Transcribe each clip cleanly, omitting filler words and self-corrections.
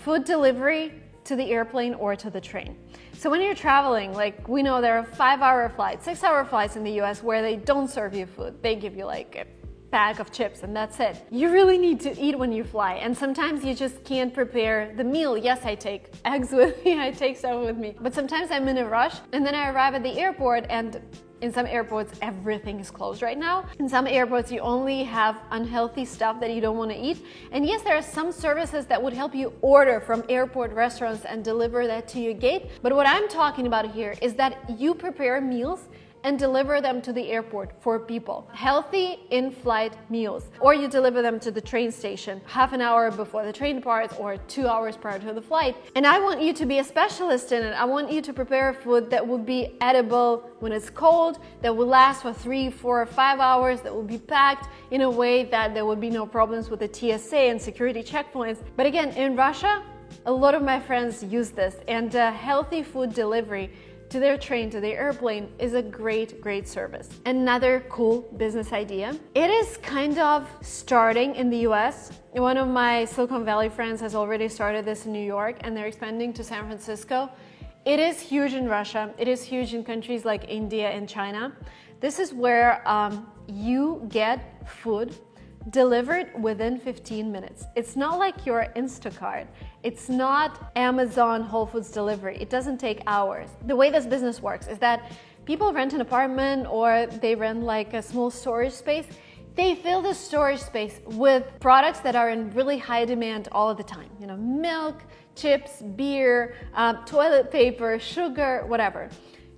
food delivery to the airplane or to the train. So when you're traveling, like we know there are 5-hour flights, 6-hour flights in the US where they don't serve you food. They give you like a bag of chips and that's it. You really need to eat when you fly, and sometimes you just can't prepare the meal. Yes, I take eggs with me, I take stuff with me, but sometimes I'm in a rush and then I arrive at the airport, and in some airports everything is closed right now. In some airports you only have unhealthy stuff that you don't want to eat. And yes, there are some services that would help you order from airport restaurants and deliver that to your gate. But what I'm talking about here is that you prepare meals and deliver them to the airport for people. Healthy in-flight meals. Or you deliver them to the train station half an hour before the train departs or 2 hours prior to the flight. And I want you to be a specialist in it. I want you to prepare food that will be edible when it's cold, that will last for 3, 4, 5 hours, that will be packed in a way that there would be no problems with the TSA and security checkpoints. But again, in Russia, a lot of my friends use this, and healthy food delivery to their train, to their airplane is a great service. Another cool business idea. It is kind of starting in the US. One of my Silicon Valley friends has already started this in New York, and they're expanding to San Francisco. It is huge in Russia. It is huge in countries like India and China. This is where you get food delivered within 15 minutes. It's not like your Instacart. It's not Amazon Whole Foods delivery. It doesn't take hours. The way this business works is that people rent an apartment or they rent like a small storage space. They fill the storage space with products that are in really high demand all of the time. You know, milk, chips, beer, toilet paper, sugar, whatever.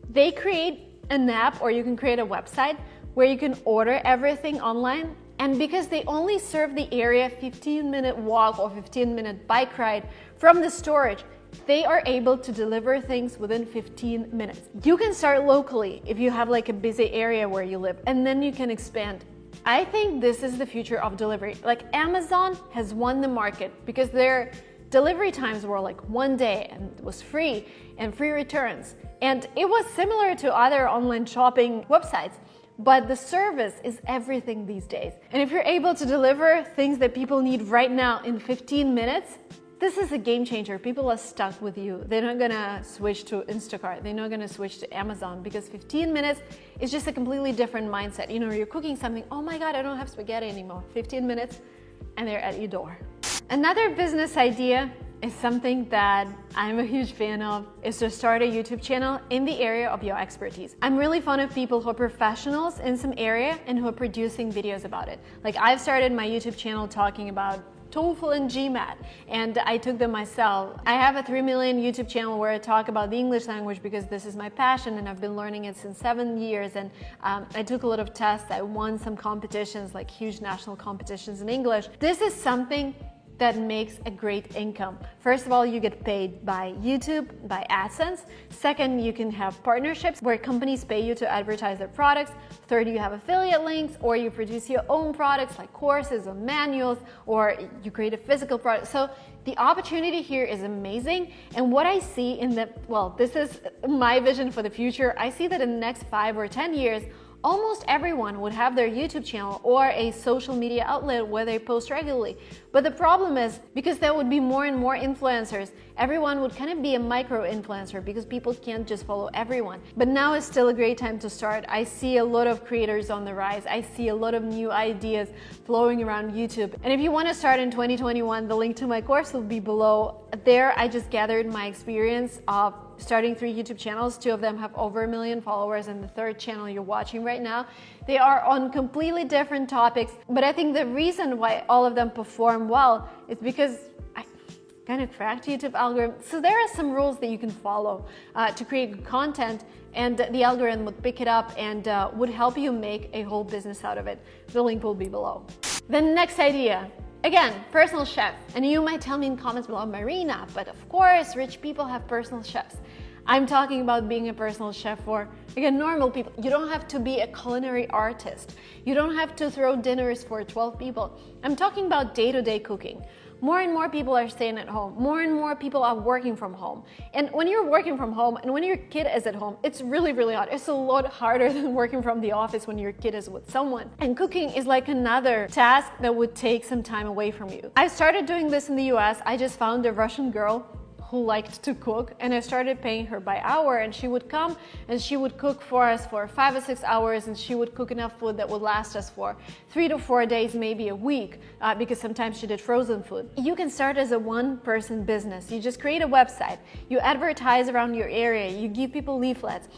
They create an app, or you can create a website where you can order everything online. And because they only serve the area 15-minute walk or 15-minute bike ride from the storage, they are able to deliver things within 15 minutes. You can start locally if you have like a busy area where you live, and then you can expand. I think this is the future of delivery. Like Amazon has won the market because their delivery times were like 1 day and it was free and free returns. And it was similar to other online shopping websites. But the service is everything these days. And if you're able to deliver things that people need right now in 15 minutes, this is a game changer. People are stuck with you. They're not gonna switch to Instacart. They're not gonna switch to Amazon, because 15 minutes is just a completely different mindset. You know, you're cooking something, oh my God, I don't have spaghetti anymore. 15 minutes and they're at your door. Another business idea is something that I'm a huge fan of, is to start a YouTube channel in the area of your expertise. I'm really fond of people who are professionals in some area and who are producing videos about it. Like I've started my YouTube channel talking about TOEFL and GMAT, and I took them myself. I have a 3 million YouTube channel where I talk about the English language because this is my passion and I've been learning it since 7 years, and I took a lot of tests. I won some competitions, like huge national competitions in English. This is something that makes a great income. First of all, you get paid by YouTube, by AdSense. Second, you can have partnerships where companies pay you to advertise their products. Third, you have affiliate links, or you produce your own products like courses or manuals, or you create a physical product. So the opportunity here is amazing. And what I see in the, well, this is my vision for the future. I see that in the next 5 or 10 years, almost everyone would have their YouTube channel or a social media outlet where they post regularly. But the problem is, because there would be more and more influencers, everyone would kind of be a micro-influencer because people can't just follow everyone. But now is still a great time to start. I see a lot of creators on the rise. I see a lot of new ideas flowing around YouTube. And if you want to start in 2021, the link to my course will be below. There, I just gathered my experience of starting 3 YouTube channels. 2 of them have over 1 million followers, and the 3rd channel you're watching right now, they are on completely different topics. But I think the reason why all of them perform well is because I kind of cracked YouTube algorithm. So there are some rules that you can follow to create good content, and the algorithm would pick it up and would help you make a whole business out of it. The link will be below. The next idea. Again, personal chef. And you might tell me in comments below, Marina, but of course, rich people have personal chefs. I'm talking about being a personal chef for, again, normal people. You don't have to be a culinary artist. You don't have to throw dinners for 12 people. I'm talking about day-to-day cooking. more and more people are staying at home. More and more people are working from home. And when you're working from home and when your kid is at home, it's really, really hard. It's a lot harder than working from the office when your kid is with someone. And cooking is like another task that would take some time away from you. I started doing this in the US. I just found a Russian girl who liked to cook, and I started paying her by hour, and she would come and she would cook for us for 5 or 6 hours, and she would cook enough food that would last us for 3 to 4 days, maybe a week, because sometimes she did frozen food. You can start as a one-person business. You just create a website, you advertise around your area, you give people leaflets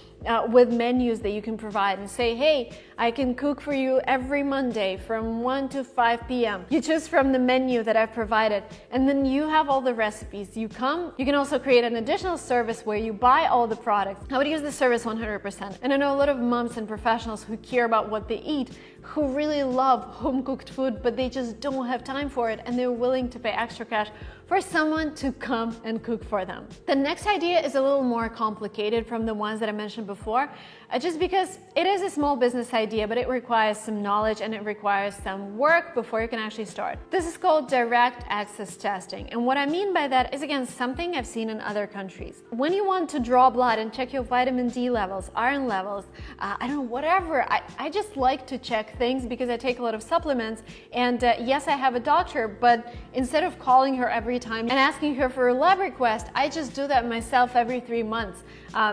with menus that you can provide and say, hey, I can cook for you every Monday from 1 to 5 p.m. You choose from the menu that I've provided, and then you have all the recipes. You come. You can also create an additional service where you buy all the products. I would use the service 100%. And I know a lot of moms and professionals who care about what they eat, who really love home-cooked food, but they just don't have time for it, and they're willing to pay extra cash for someone to come and cook for them. The next idea is a little more complicated from the ones that I mentioned before, just because it is a small business idea, but it requires some knowledge and it requires some work before you can actually start. This is called direct access testing. And what I mean by that is, again, something I've seen in other countries. When you want to draw blood and check your vitamin D levels, iron levels, I don't know, whatever, I just like to check things because I take a lot of supplements. And yes, I have a doctor, but instead of calling her every time and asking her for a lab request, I just do that myself every 3 months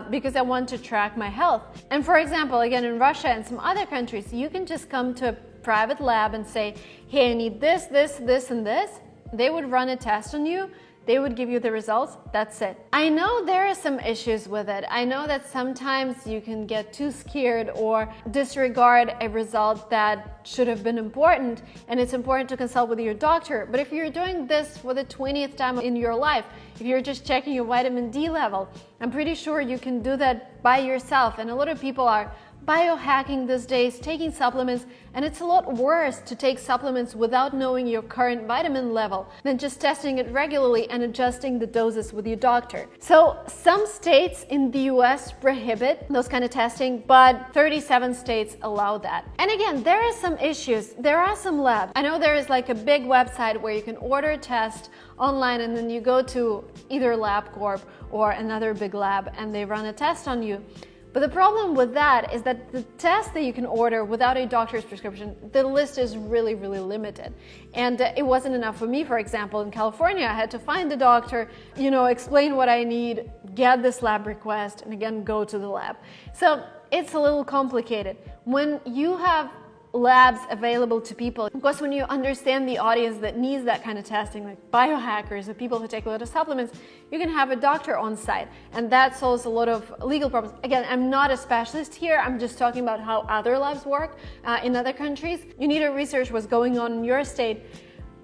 because I want to track my health. And for example, again, in Russia and some other countries, you can just come to a private lab and say, hey, I need this, this, this, and this. They would run a test on you. They would give you the results. That's it. I know there are some issues with it. I know that sometimes you can get too scared or disregard a result that should have been important, and it's important to consult with your doctor. But if you're doing this for the 20th time in your life, if you're just checking your vitamin D level, I'm pretty sure you can do that by yourself. And a lot of people are biohacking these days, taking supplements, and it's a lot worse to take supplements without knowing your current vitamin level than just testing it regularly and adjusting the doses with your doctor. So some states in the US prohibit those kind of testing, but 37 states allow that. And again, there are some issues. There are some labs. I know there is like a big website where you can order a test online, and then you go to either LabCorp or another big lab and they run a test on you. But the problem with that is that the test that you can order without a doctor's prescription, the list is really, really limited. And it wasn't enough for me. For example, in California, I had to find a doctor, explain what I need, get this lab request, and again, go to the lab. So it's a little complicated. When you have labs available to people, of course, when you understand the audience that needs that kind of testing, like biohackers or people who take a lot of supplements, you can have a doctor on site, and that solves a lot of legal problems. Again, I'm not a specialist here. I'm just talking about how other labs work in other countries. You need to research what's going on in your state.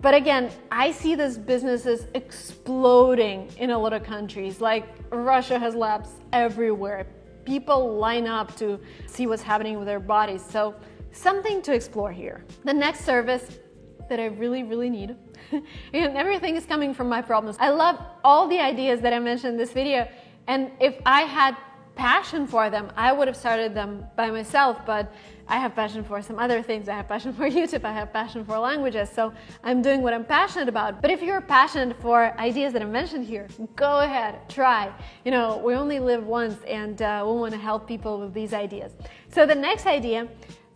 But again, I see these businesses exploding in a lot of countries. Like Russia has labs everywhere. People line up to see what's happening with their bodies. So something to explore here. The next service that I really, really need, and everything is coming from my problems. I love all the ideas that I mentioned in this video, and if I had passion for them, I would have started them by myself, but I have passion for some other things. I have passion for YouTube, I have passion for languages, so I'm doing what I'm passionate about. But if you're passionate for ideas that I mentioned here, go ahead, try. We only live once, and we want to help people with these ideas. So the next idea,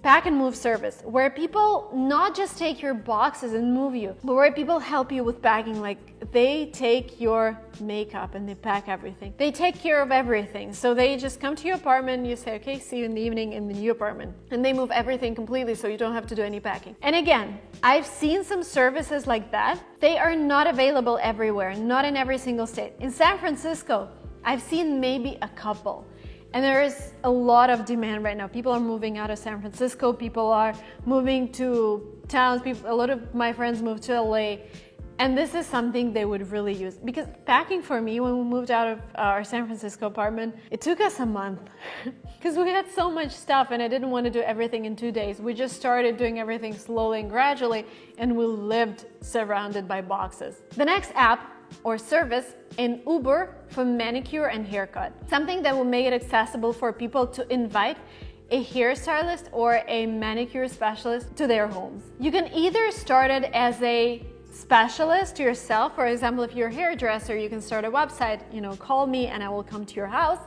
pack and move service, where people not just take your boxes and move you, but where people help you with packing. Like they take your makeup and they pack everything. They take care of everything. So they just come to your apartment and you say, okay, see you in the evening in the new apartment. And they move everything completely so you don't have to do any packing. And again, I've seen some services like that. They are not available everywhere, not in every single state. In San Francisco, I've seen maybe a couple. And there is a lot of demand right now. People are moving out of San Francisco. People are moving to towns. A lot of my friends moved to LA. And this is something they would really use. Because packing for me, when we moved out of our San Francisco apartment, it took us a month. Because we had so much stuff and I didn't want to do everything in 2 days. We just started doing everything slowly and gradually, and we lived surrounded by boxes. The next app or service in Uber for manicure and haircut. Something that will make it accessible for people to invite a hairstylist or a manicure specialist to their homes. You can either start it as a specialist yourself. For example, if you're a hairdresser, you can start a website, call me and I will come to your house.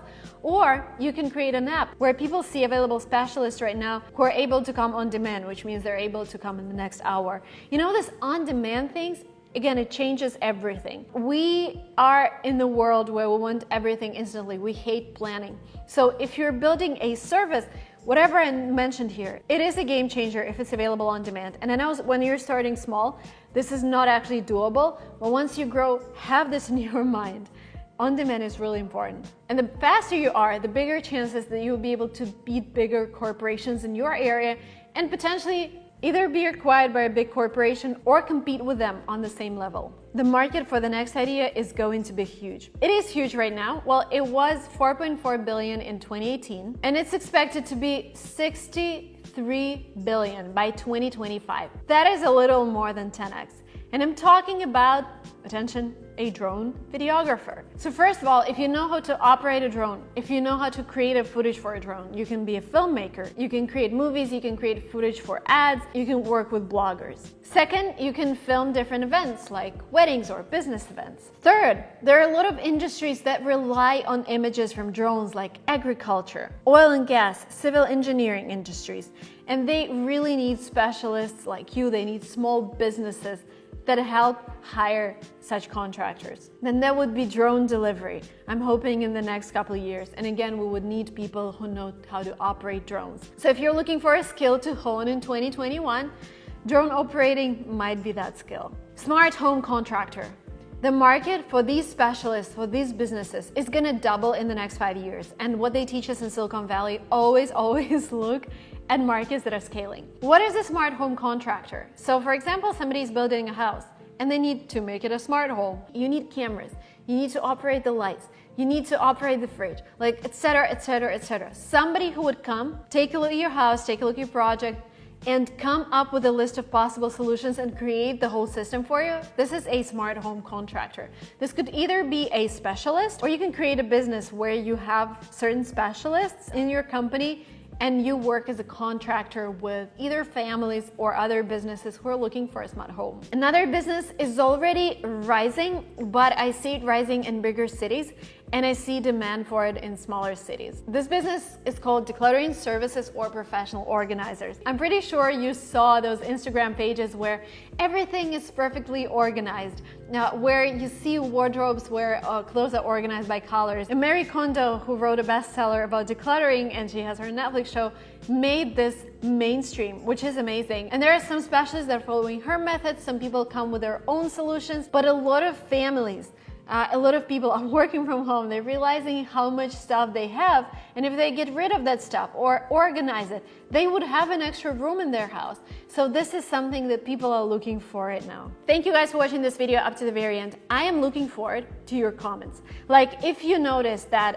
Or you can create an app where people see available specialists right now who are able to come on demand, which means they're able to come in the next hour. This on-demand things, again, it changes everything. We are in the world where we want everything instantly. We hate planning. So if you're building a service, whatever I mentioned here, it is a game changer if it's available on demand. And I know when you're starting small, this is not actually doable, but once you grow, have this in your mind. On demand is really important. And the faster you are, the bigger chances that you'll be able to beat bigger corporations in your area and potentially either be acquired by a big corporation or compete with them on the same level. The market for the next idea is going to be huge. It is huge right now. Well, it was 4.4 billion in 2018, and it's expected to be 63 billion by 2025. That is a little more than 10x. And I'm talking about, attention, a drone videographer. So first of all, if you know how to operate a drone, if you know how to create a footage for a drone, you can be a filmmaker, you can create movies, you can create footage for ads, you can work with bloggers. Second, you can film different events like weddings or business events. Third, there are a lot of industries that rely on images from drones like agriculture, oil and gas, civil engineering industries, and they really need specialists like you. They need small businesses that help hire such contractors. Then there would be drone delivery. I'm hoping in the next couple of years. And again, we would need people who know how to operate drones. So if you're looking for a skill to hone in 2021, drone operating might be that skill. Smart home contractor. The market for these specialists, for these businesses, is gonna double in the next 5 years. And what they teach us in Silicon Valley, always look at markets that are scaling. What is a smart home contractor? So for example, somebody is building a house and they need to make it a smart home. You need cameras, you need to operate the lights, you need to operate the fridge, like etc. Somebody who would come, take a look at your house, take a look at your project, and come up with a list of possible solutions and create the whole system for you. This is a smart home contractor. This could either be a specialist, or you can create a business where you have certain specialists in your company and you work as a contractor with either families or other businesses who are looking for a smart home. Another business is already rising, but I see it rising in bigger cities and I see demand for it in smaller cities. This business is called decluttering services or professional organizers. I'm pretty sure you saw those Instagram pages where everything is perfectly organized, where you see wardrobes where clothes are organized by colors. And Marie Kondo, who wrote a bestseller about decluttering, and she has her Netflix show, made this mainstream, which is amazing. And there are some specialists that are following her methods. Some people come with their own solutions, but a lot of families, a lot of people are working from home. They're realizing how much stuff they have, and if they get rid of that stuff or organize it, they would have an extra room in their house. So this is something that people are looking for right now. Thank you guys for watching this video up to the very end. I am looking forward to your comments. Like if you notice that